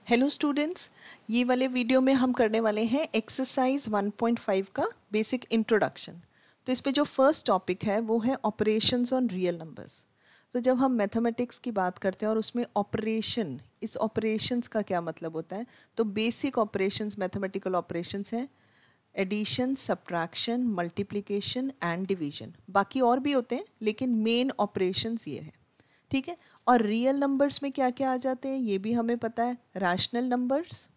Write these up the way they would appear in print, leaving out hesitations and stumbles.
Hello students, ये वाले video में हम करने वाले हैं एक्सरसाइज 1.5 का बेसिक इंट्रोडक्शन। तो इस पे जो फर्स्ट टॉपिक है वो है ऑपरेशंस ऑन रियल नंबर्स। तो जब हम मैथमेटिक्स की बात करते हैं और उसमें ऑपरेशन, इस ऑपरेशंस का क्या मतलब होता है, तो बेसिक ऑपरेशंस मैथमेटिकल ऑपरेशंस हैं addition, subtraction, multiplication and division. बाकी और भी होते हैं लेकिन मेन ऑपरेशंस ये है, ठीक है। और रियल नंबर्स में क्या क्या आ जाते हैं ये भी हमें पता है, rational numbers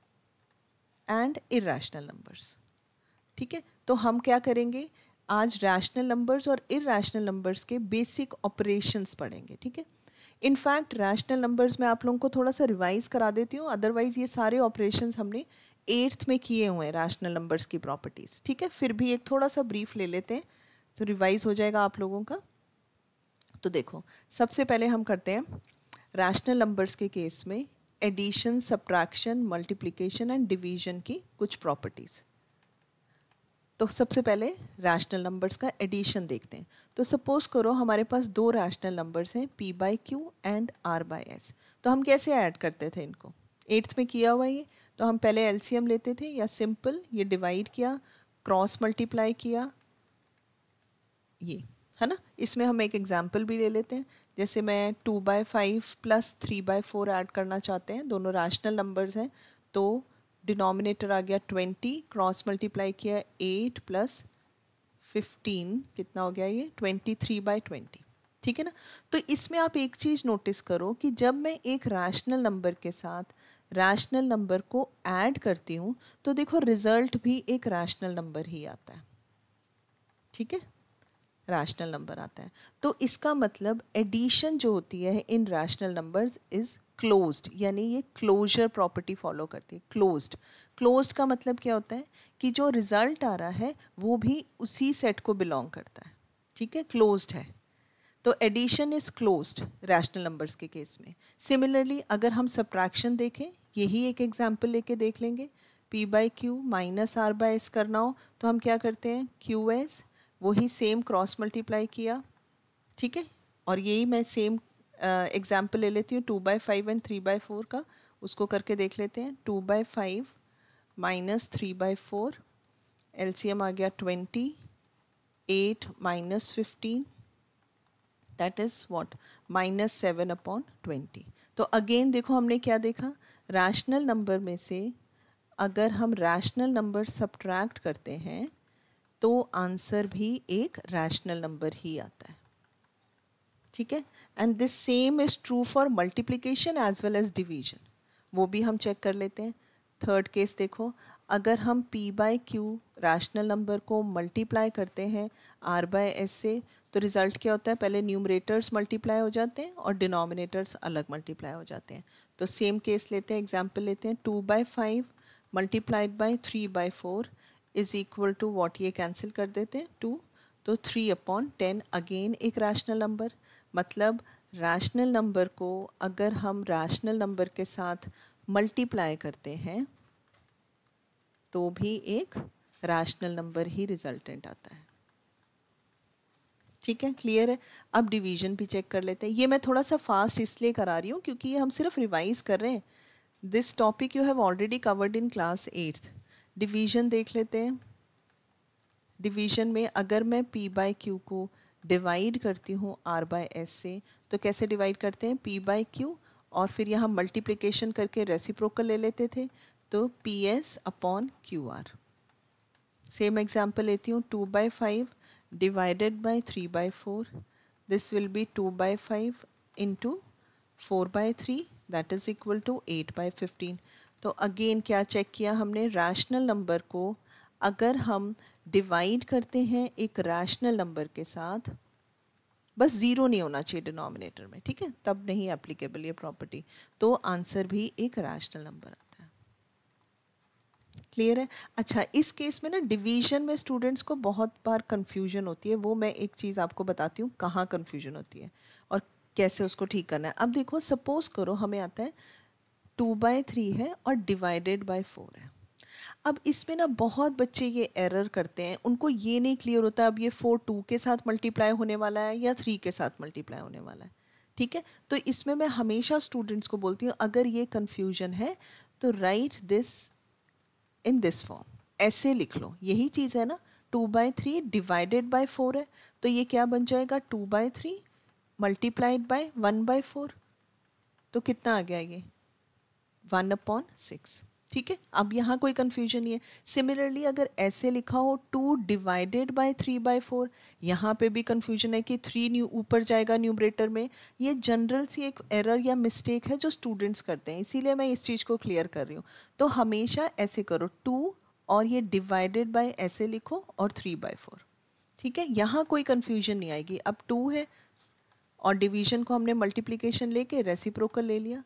and irrational numbers, ठीक है। तो हम क्या करेंगे, आज रैशनल नंबर्स और इरैशनल नंबर्स के बेसिक ऑपरेशंस पढ़ेंगे, ठीक है। इनफैक्ट रैशनल नंबर्स में आप लोगों को थोड़ा सा रिवाइज करा देती हूँ, अदरवाइज ये सारे ऑपरेशंस हमने 8th में किए हुए हैं रैशनल नंबर्स की प्रॉपर्टीज़, ठीक है। फिर भी एक थोड़ा सा ब्रीफ ले लेते हैं तो रिवाइज हो जाएगा आप लोगों का। तो देखो, सबसे पहले हम करते हैं रैशनल नंबर्स के केस में addition, subtraction, multiplication and division की कुछ प्रॉपर्टीज़। तो सबसे पहले रैशनल नंबर्स का एडिशन देखते हैं। तो सपोज करो हमारे पास दो रैशनल नंबर्स हैं p/q एंड r/s। तो हम कैसे ऐड करते थे इनको, 8th में किया हुआ ये। तो हम पहले एलसीएम लेते थे या सिंपल ये डिवाइड किया, क्रॉस मल्टीप्लाई किया, ये है ना। इसमें हम एक एग्जाम्पल भी ले लेते हैं, जैसे मैं 2/5 प्लस 3/4 ऐड करना चाहते हैं, दोनों रैशनल नंबर्स हैं। तो डिनोमिनेटर आ गया 20, क्रॉस मल्टीप्लाई किया 8 प्लस 15, कितना हो गया ये 23/20, ठीक है ना। तो इसमें आप एक चीज़ नोटिस करो कि जब मैं एक रैशनल नंबर के साथ रैशनल नंबर को ऐड करती हूँ तो देखो रिजल्ट भी एक रैशनल नंबर ही आता है, ठीक है, रैशनल नंबर आता है। तो इसका मतलब एडिशन जो होती है इन रैशनल नंबर्स इज क्लोज्ड, यानी ये क्लोजर प्रॉपर्टी फॉलो करती है। क्लोज्ड, क्लोज्ड का मतलब क्या होता है कि जो रिजल्ट आ रहा है वो भी उसी सेट को बिलोंग करता है, ठीक है, क्लोज्ड है। तो addition is closed rational numbers के केस में। सिमिलरली अगर हम सब्ट्रैक्शन देखें, यही एक एग्जाम्पल लेके देख लेंगे। p/q माइनस r/s करना हो तो हम क्या करते हैं, qs, वही सेम क्रॉस मल्टीप्लाई किया, ठीक है। और यही मैं सेम एग्जाम्पल ले लेती हूँ 2/5 एंड 3/4 का, उसको करके देख लेते हैं। 2/5 माइनस 3/4, एलसीएम आ गया 20, 8 माइनस 15, दैट इज व्हाट, -7/20। तो अगेन देखो हमने क्या देखा, रैशनल नंबर में से अगर हम रैशनल नंबर सब्ट्रैक्ट करते हैं तो आंसर भी एक रैशनल नंबर ही आता है, ठीक है। And this same is true for multiplication as well as division, वो भी हम चेक कर लेते हैं। थर्ड केस देखो, अगर हम p/q रैशनल नंबर को मल्टीप्लाई करते हैं r/s से तो रिज़ल्ट क्या होता है, पहले न्यूमरेटर्स मल्टीप्लाई हो जाते हैं और डिनोमिनेटर्स अलग मल्टीप्लाई हो जाते हैं। तो सेम केस लेते हैं, एग्जाम्पल लेते हैं। 2/5 multiplied by 3/4 is equal to what, ये कैंसिल कर देते हैं 2, तो 3/10, अगेन एक रैशनल नंबर। मतलब रैशनल नंबर को अगर हम रैशनल नंबर के साथ मल्टीप्लाई करते हैं तो भी एक रैशनल नंबर ही रिजल्टेंट आता है, ठीक है, क्लियर है। अब डिवीजन भी चेक कर लेते हैं। ये मैं थोड़ा सा फास्ट इसलिए करा रही हूँ क्योंकि ये हम सिर्फ रिवाइज कर रहे हैं, this topic you have already covered in class 8th। Division देख लेते हैं। डिवीजन में अगर मैं p/q को डिवाइड करती हूँ r/s से तो कैसे डिवाइड करते हैं, p/q और फिर यहाँ मल्टीप्लिकेशन करके रेसिप्रोकल ले लेते थे, तो ps/qr। सेम एग्जाम्पल लेती हूँ, 2/5 divided by 3/4, this will be 2/5 into 4/3, that is equal to 8/15। तो अगेन क्या चेक किया हमने, रैशनल नंबर को अगर हम डिवाइड करते हैं एक रैशनल नंबर के साथ, बस ज़ीरो नहीं होना चाहिए डिनोमिनेटर में, ठीक है, तब नहीं एप्लीकेबल ये प्रॉपर्टी, तो आंसर भी एक रैशनल नंबर आता है, क्लियर है। अच्छा, इस केस में ना डिवीजन में स्टूडेंट्स को बहुत बार कन्फ्यूजन होती है, वो मैं एक चीज़ आपको बताती हूँ कहाँ कन्फ्यूजन होती है और कैसे उसको ठीक करना है। अब देखो, सपोज करो हमें आता है 2/3 है और डिवाइडेड बाय 4 है। अब इसमें ना बहुत बच्चे ये एरर करते हैं, उनको ये नहीं क्लियर होता अब ये 4 2 के साथ मल्टीप्लाई होने वाला है या 3 के साथ मल्टीप्लाई होने वाला है, ठीक है। तो इसमें मैं हमेशा स्टूडेंट्स को बोलती हूँ अगर ये कन्फ्यूजन है तो right this in this form, ऐसे लिख लो, यही चीज़ है ना, 2/3 डिवाइडेड बाय 4 है, तो ये क्या बन जाएगा 2/3 मल्टीप्लाइड बाय 1/4, तो कितना आ गया ये 1/6। ठीक है, अब यहाँ कोई कंफ्यूजन नहीं है। सिमिलरली अगर ऐसे लिखा हो 2 डिवाइडेड बाय 3/4, यहाँ पे भी कंफ्यूजन है कि 3 न्यू ऊपर जाएगा न्यूमरेटर में। ये जनरल सी एक एरर या मिस्टेक है जो स्टूडेंट्स करते हैं, इसीलिए मैं इस चीज़ को क्लियर कर रही हूँ। तो हमेशा ऐसे करो, 2 और ये डिवाइडेड बाय ऐसे लिखो और 3/4। ठीक है, यहाँ कोई कंफ्यूजन नहीं आएगी। अब 2 है और डिवीजन को हमने मल्टीप्लिकेशन लेके रेसिप्रोकल ले लिया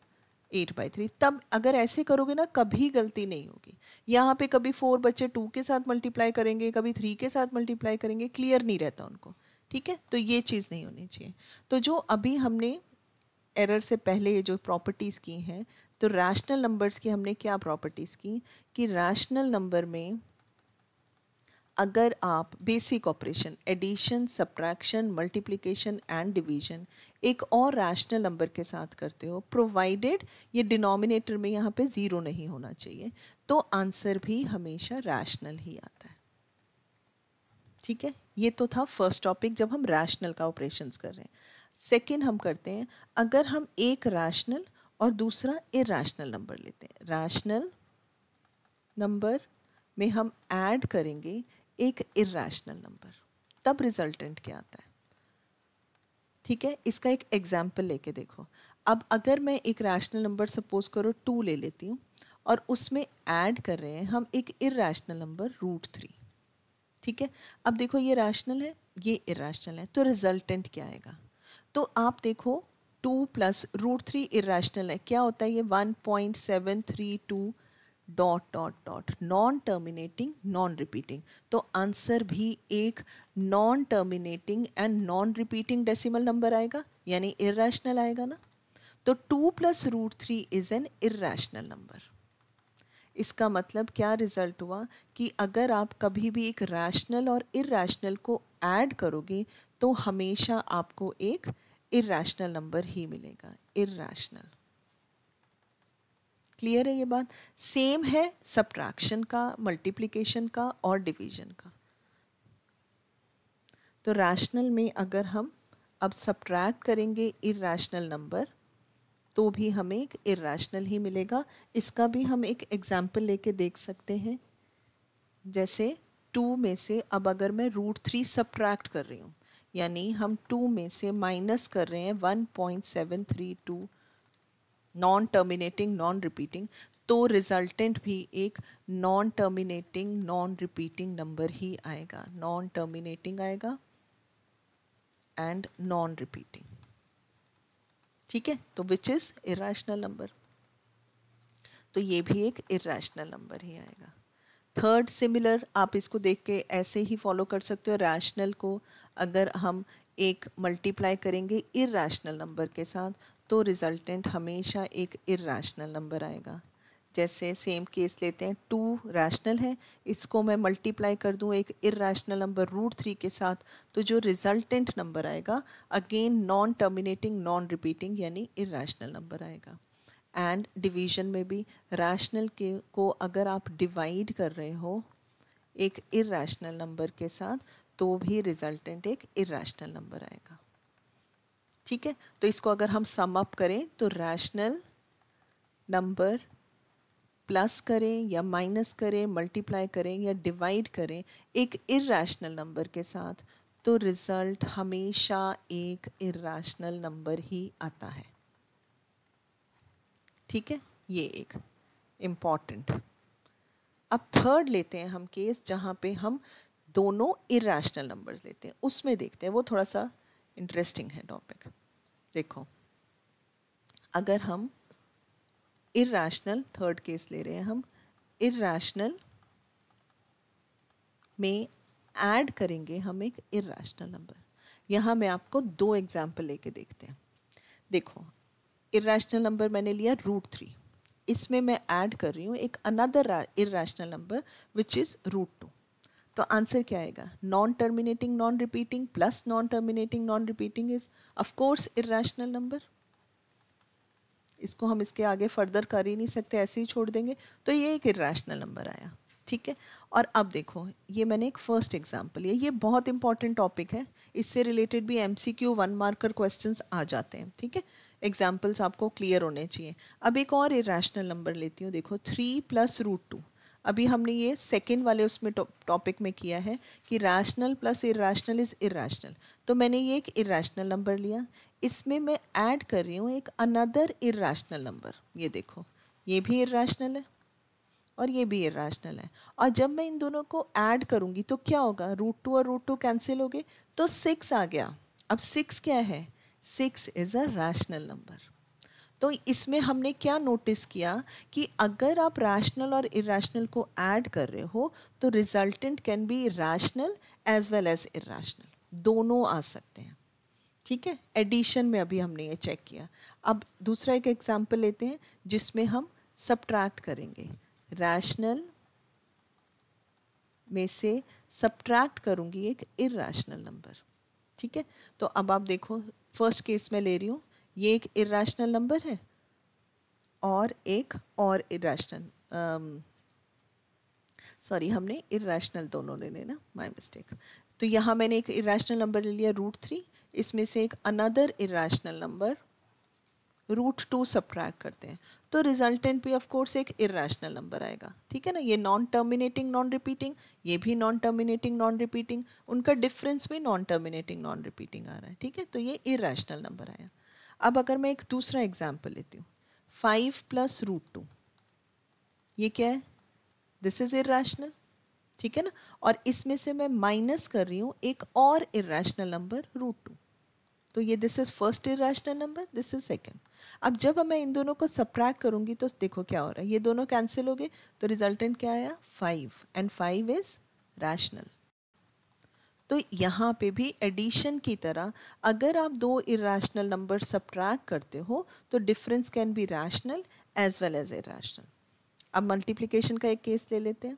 8/3। तब अगर ऐसे करोगे ना कभी गलती नहीं होगी। यहाँ पे कभी 4 बच्चे 2 के साथ मल्टीप्लाई करेंगे, कभी 3 के साथ मल्टीप्लाई करेंगे, क्लियर नहीं रहता उनको। ठीक है, तो ये चीज़ नहीं होनी चाहिए। तो जो अभी हमने एरर से पहले ये जो प्रॉपर्टीज़ की हैं, तो रैशनल नंबर्स की हमने क्या प्रॉपर्टीज़ की कि रैशनल नंबर में अगर आप basic operation addition, subtraction, multiplication and division एक और रैशनल नंबर के साथ करते हो, प्रोवाइडेड ये डिनोमिनेटर में यहाँ पे ज़ीरो नहीं होना चाहिए, तो आंसर भी हमेशा रैशनल ही आता है। ठीक है, ये तो था फर्स्ट टॉपिक जब हम रैशनल का ऑपरेशंस कर रहे हैं। सेकंड हम करते हैं अगर हम एक रैशनल और दूसरा इरैशनल नंबर लेते हैं। रैशनल नंबर में हम ऐड करेंगे एक इरैशनल नंबर, तब रिजल्टेंट क्या आता है। ठीक है, इसका एक एग्जाम्पल लेके देखो। अब अगर मैं एक रैशनल नंबर सपोज करो 2 ले लेती हूँ और उसमें ऐड कर रहे हैं हम एक इरैशनल नंबर √3। ठीक है, अब देखो ये रैशनल है, ये इरैशनल है, तो रिजल्टेंट क्या आएगा। तो आप देखो 2 प्लस √3 इरैशनल है, क्या होता है ये 1.732 dot dot dot, non terminating non repeating. तो आंसर भी एक non terminating and non repeating decimal number आएगा, यानी इरैशनल आएगा ना। तो 2 plus √3 is an irrational number. इसका मतलब क्या रिजल्ट हुआ कि अगर आप कभी भी एक रैशनल और इरैशनल को ऐड करोगे तो हमेशा आपको एक इरैशनल नंबर ही मिलेगा, इरैशनल। क्लियर है ये बात। सेम है सब्ट्रैक्शन का, मल्टीप्लिकेशन का और डिवीजन का। तो रैशनल में अगर हम अब सब्ट्रैक्ट करेंगे इरैशनल नंबर तो भी हमें एक इरैशनल ही मिलेगा। इसका भी हम एक एग्जाम्पल लेके देख सकते हैं। जैसे 2 में से अब अगर मैं √3 सब्ट्रैक्ट कर रही हूँ, यानी हम 2 में से माइनस कर रहे हैं 1.732 नॉन टर्मिनेटिंग नॉन रिपीटिंग, तो रिजल्टेंट भी एक non terminating non repeating number ही आएगा, नॉन टर्मिनेटिंग आएगा एंड नॉन रिपीटिंग। ठीक है, तो विच इज इरैशनल नंबर, तो ये भी एक इरैशनल नंबर ही आएगा। थर्ड सिमिलर आप इसको देख के ऐसे ही फॉलो कर सकते हो। रैशनल को अगर हम एक मल्टीप्लाई करेंगे इरैशनल नंबर के साथ तो रिजल्टेंट हमेशा एक इरैशनल नंबर आएगा। जैसे सेम केस लेते हैं, 2 रैशनल है, इसको मैं मल्टीप्लाई कर दूं एक इरैशनल नंबर √3 के साथ, तो जो रिजल्टेंट नंबर आएगा again non terminating non repeating यानी इरैशनल नंबर आएगा। एंड डिवीजन में भी रैशनल के को अगर आप डिवाइड कर रहे हो एक इरैशनल नंबर के साथ तो भी रिजल्टेंट एक इरैशनल नंबर आएगा। ठीक है, तो इसको अगर हम सम अप करें तो रैशनल नंबर प्लस करें या माइनस करें, मल्टीप्लाई करें या डिवाइड करें एक इरैशनल नंबर के साथ, तो रिजल्ट हमेशा एक इरैशनल नंबर ही आता है। ठीक है, ये एक इम्पॉर्टेंट। अब थर्ड लेते हैं हम केस जहाँ पे हम दोनों इरैशनल नंबर्स लेते हैं, उसमें देखते हैं, वो थोड़ा सा इंटरेस्टिंग है टॉपिक। देखो अगर हम इरैशनल, थर्ड केस ले रहे हैं हम, इरैशनल में ऐड करेंगे हम एक इरैशनल नंबर। यहाँ मैं आपको 2 एग्जाम्पल लेके देखते हैं। देखो इरैशनल नंबर मैंने लिया √3, इसमें मैं ऐड कर रही हूँ एक another irrational number which is √2। तो आंसर क्या आएगा, non terminating non repeating plus non terminating non repeating is of course irrational number. इसको हम इसके आगे फर्दर कर ही नहीं सकते, ऐसे ही छोड़ देंगे, तो ये एक इरेशनल नंबर आया। ठीक है, और अब देखो ये मैंने एक फर्स्ट एग्जांपल लिया, ये बहुत इंपॉर्टेंट टॉपिक है, इससे रिलेटेड भी MCQ 1 मार्कर क्वेश्चंस आ जाते हैं। ठीक है, एग्जाम्पल्स आपको क्लियर होने चाहिए। अब एक और इरेशनल नंबर लेती हूँ, देखो 3 + √2। अभी हमने ये सेकेंड वाले उसमें टॉपिक में किया है कि rational plus irrational is irrational, तो मैंने ये एक इरेशनल नंबर लिया, इसमें मैं ऐड कर रही हूँ एक अनदर इरेशनल नंबर। ये देखो ये भी इरेशनल है और ये भी इरेशनल है, और जब मैं इन दोनों को ऐड करूँगी तो क्या होगा, √2 और √2 कैंसिल हो गए तो 6 आ गया। अब 6 क्या है, 6 इज़ अ रैशनल नंबर। तो इसमें हमने क्या नोटिस किया कि अगर आप रैशनल और इरेशनल को ऐड कर रहे हो तो resultant can be rational as well as irrational, दोनों आ सकते हैं। ठीक है, एडिशन में अभी हमने ये चेक किया। अब दूसरा एक एग्जांपल लेते हैं जिसमें हम सब्ट्रैक्ट करेंगे, रैशनल में से सब्ट्रैक्ट करूंगी एक इरेशनल नंबर। ठीक है, तो अब आप देखो फर्स्ट केस में ले रही हूँ, ये एक इरेशनल नंबर है और एक और इरेशनल, सॉरी हमने इरेशनल दोनों ले लेना, माय मिस्टेक। तो यहाँ मैंने एक इरेशनल नंबर ले लिया √3, इसमें से एक अनदर इरेशनल नंबर √2 सब्ट्रैक्ट करते हैं तो रिजल्टेंट भी ऑफ कोर्स एक इरेशनल नंबर आएगा। ठीक है ना, ये नॉन टर्मिनेटिंग नॉन रिपीटिंग, ये भी नॉन टर्मिनेटिंग नॉन रिपीटिंग, उनका डिफरेंस भी नॉन टर्मिनेटिंग नॉन रिपीटिंग आ रहा है। ठीक है, तो ये इरेशनल नंबर आया। अब अगर मैं एक दूसरा एग्जाम्पल लेती हूँ, 5 + √2, ये क्या है, दिस इज इरेशनल। ठीक है ना, और इसमें से मैं माइनस कर रही हूँ एक और इरेशनल नंबर √2, तो ये this is first irrational number, this is second. अब जब मैं इन दोनों को सब्ट्रैक्ट करूंगी तो देखो क्या हो रहा है, ये दोनों कैंसिल हो गए तो रिजल्टेंट क्या आया, 5, एंड 5 इज रैशनल। तो यहाँ पे भी एडिशन की तरह अगर आप दो इरेशनल नंबर सब्ट्रैक्ट करते हो तो difference can be rational as well as irrational. अब मल्टीप्लिकेशन का एक केस ले लेते हैं,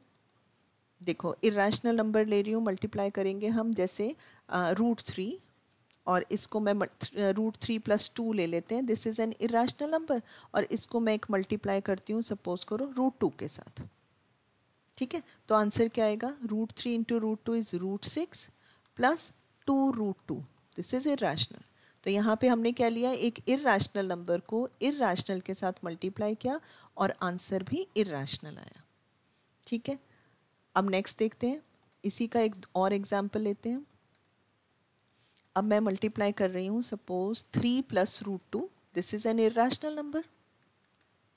देखो इरेशनल नंबर ले रही हूँ, मल्टीप्लाई करेंगे हम, जैसे √3, और इसको मैं √3 + 2 ले लेते हैं, this is an irrational number, और इसको मैं एक मल्टीप्लाई करती हूँ सपोज करो √2 के साथ। ठीक है, तो आंसर क्या आएगा, √3 × √2 इज √6 + 2√2, दिस इज इरेशनल। तो यहाँ पे हमने क्या लिया, एक इरेशनल नंबर को इरेशनल के साथ मल्टीप्लाई किया और आंसर भी इरेशनल आया। ठीक है, अब नेक्स्ट देखते हैं, इसी का एक और एग्जाम्पल लेते हैं। अब मैं मल्टीप्लाई कर रही हूँ suppose 3 + √2, this is an irrational number,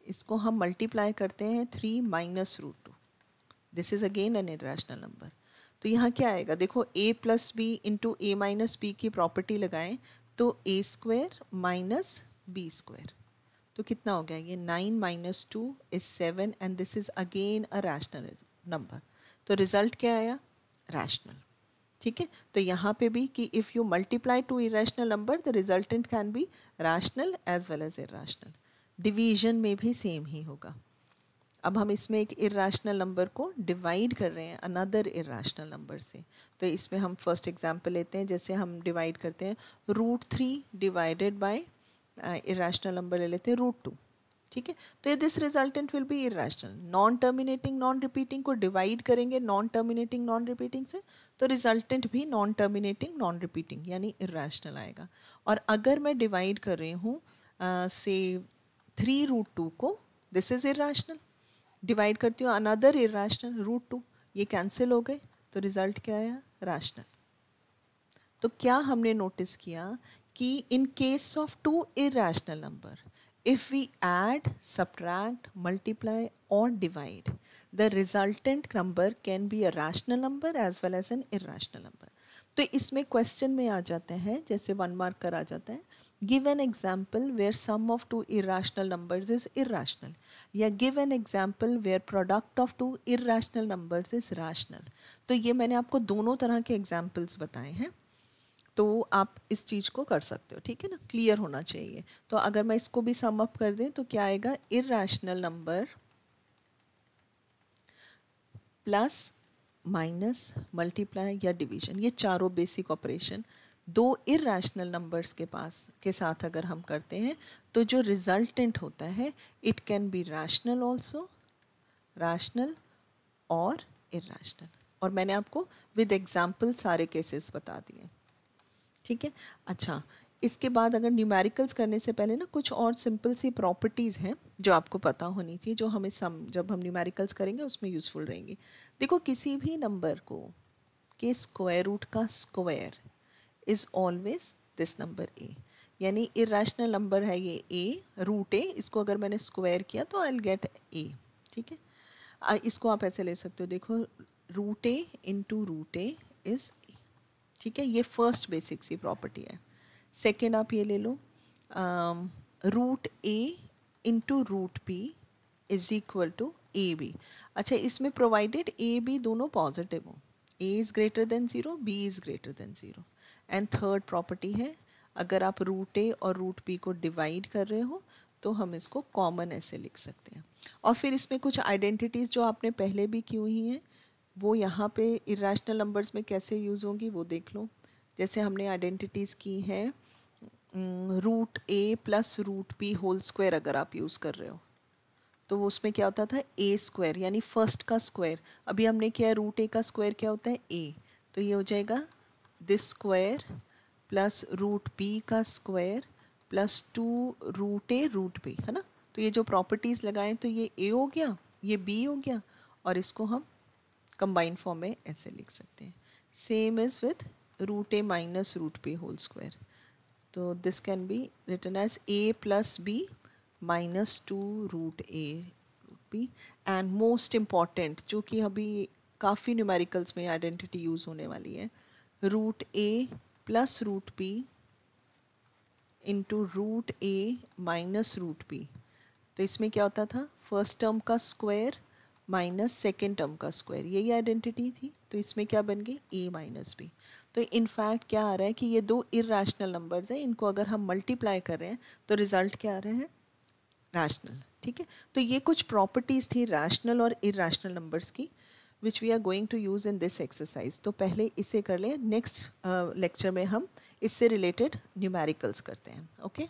इसको हम मल्टीप्लाई करते हैं 3 - √2, this is again an irrational number. तो यहाँ क्या आएगा, देखो a + b × a - b की प्रॉपर्टी लगाएं तो a² - b², तो कितना हो गया, ये 9 - 2 is 7, and this is again a rational number, तो रिजल्ट क्या आया, रैशनल। ठीक है, तो यहाँ पे भी कि if you multiply two irrational number the resultant can be rational as well as irrational. Division में भी सेम ही होगा। अब हम इसमें एक इरेशनल नंबर को डिवाइड कर रहे हैं अनदर इरेशनल नंबर से, तो इसमें हम फर्स्ट एग्जांपल लेते हैं, जैसे हम डिवाइड करते हैं √3 डिवाइडेड बाय इरेशनल नंबर ले लेते हैं √2। ठीक है, तो ये this resultant will be irrational. Non terminating non repeating को डिवाइड करेंगे नॉन टर्मिनेटिंग नॉन रिपीटिंग से, तो रिजल्टेंट भी नॉन टर्मिनेटिंग नॉन रिपीटिंग यानी इरेशनल आएगा। और अगर मैं डिवाइड कर रही हूँ से 3√2 को, दिस इज इरेशनल, डिवाइड करती हूँ अनदर इरेशनल √2, ये कैंसिल हो गए, तो रिजल्ट क्या आया, रैशनल। तो क्या हमने नोटिस किया कि in case of two irrational number, if we add, subtract, multiply or divide, the resultant number can be a rational number as well as an irrational number. तो इसमें क्वेश्चन में आ जाते हैं, जैसे 1 मार्कर आ जाता है, give an example where sum of two irrational numbers is irrational, या give an example where product of two irrational numbers is rational। तो ये मैंने आपको दोनों तरह के एग्जाम्पल्स बताए हैं, तो आप इस चीज़ को कर सकते हो। ठीक है ना, क्लियर होना चाहिए। तो अगर मैं इसको भी सम अप कर दें तो क्या आएगा, irrational number plus minus multiply या डिवीजन, ये चारों बेसिक ऑपरेशन दो इर्रेशनल नंबर्स के साथ अगर हम करते हैं तो जो रिजल्टेंट होता है it can be rational also, rational और इर्रेशनल। और मैंने आपको विद एग्जाम्पल सारे केसेस बता दिए, ठीक है। अच्छा, इसके बाद अगर न्यूमेरिकल्स करने से पहले ना कुछ और सिंपल सी प्रॉपर्टीज़ हैं जो आपको पता होनी चाहिए, जो हमें जब हम न्यूमेरिकल्स करेंगे उसमें यूज़फुल रहेंगी। देखो, किसी भी नंबर को के स्क्वायर रूट का square is always this number A, यानी इरेशनल नंबर है ये ए, रूट ए, इसको अगर मैंने स्क्वायर किया तो आई विल गेट ए, ठीक है। इसको आप ऐसे ले सकते हो, देखो root A into root A is A, ठीक है। ये फर्स्ट बेसिक सी प्रॉपर्टी है। सेकेंड आप ये ले लो, root A into root B is equal to A B. अच्छा, इसमें प्रोवाइडेड ए बी दोनों पॉजिटिव हो, A is greater than zero, B is greater than zero. And third property है, अगर आप रूट ए और रूट बी को डिवाइड कर रहे हो तो हम इसको कॉमन ऐसे लिख सकते हैं। और फिर इसमें कुछ आइडेंटिटीज़ जो आपने पहले भी की हुई हैं वो यहाँ पे इरेशनल नंबर्स में कैसे यूज़ होंगी वो देख लो। जैसे हमने आइडेंटिटीज़ की हैं, root A plus root B whole square अगर आप यूज़ कर रहे हो तो वो उसमें क्या होता था, ए स्क्वायर, यानी फर्स्ट का स्क्वायर। अभी हमने किया रूट ए का स्क्वायर क्या होता है, ए, तो ये हो जाएगा this square plus root B का square plus 2 root A root B, है ना। तो ये जो प्रॉपर्टीज़ लगाएं तो ये ए हो गया, ये बी हो गया, और इसको हम कंबाइंड फॉर्म में ऐसे लिख सकते हैं। Same is with root A minus root B whole square, तो this can be written as A plus B minus 2 root A root B. And most important, जो कि अभी काफ़ी न्यूमेरिकल्स में आइडेंटिटी यूज़ होने वाली है, root A plus root B into root A minus root B. तो इसमें क्या होता था, फर्स्ट टर्म का स्क्वायर माइनस सेकेंड टर्म का स्क्वायर, यही आइडेंटिटी थी। तो इसमें क्या बन गई, ए माइनस बी। तो इनफैक्ट क्या आ रहा है कि ये दो इर्रेशनल नंबर्स हैं, इनको अगर हम मल्टीप्लाई कर रहे हैं तो रिजल्ट क्या आ रहे हैं, रैशनल, ठीक है। तो ये कुछ प्रॉपर्टीज़ थी रैशनल और इर्रेशनल नंबर्स की which we are going to use in this exercise. तो पहले इसे कर लें, नेक्स्ट लेक्चर में हम इससे रिलेटेड न्यूमेरिकल्स करते हैं, ओके।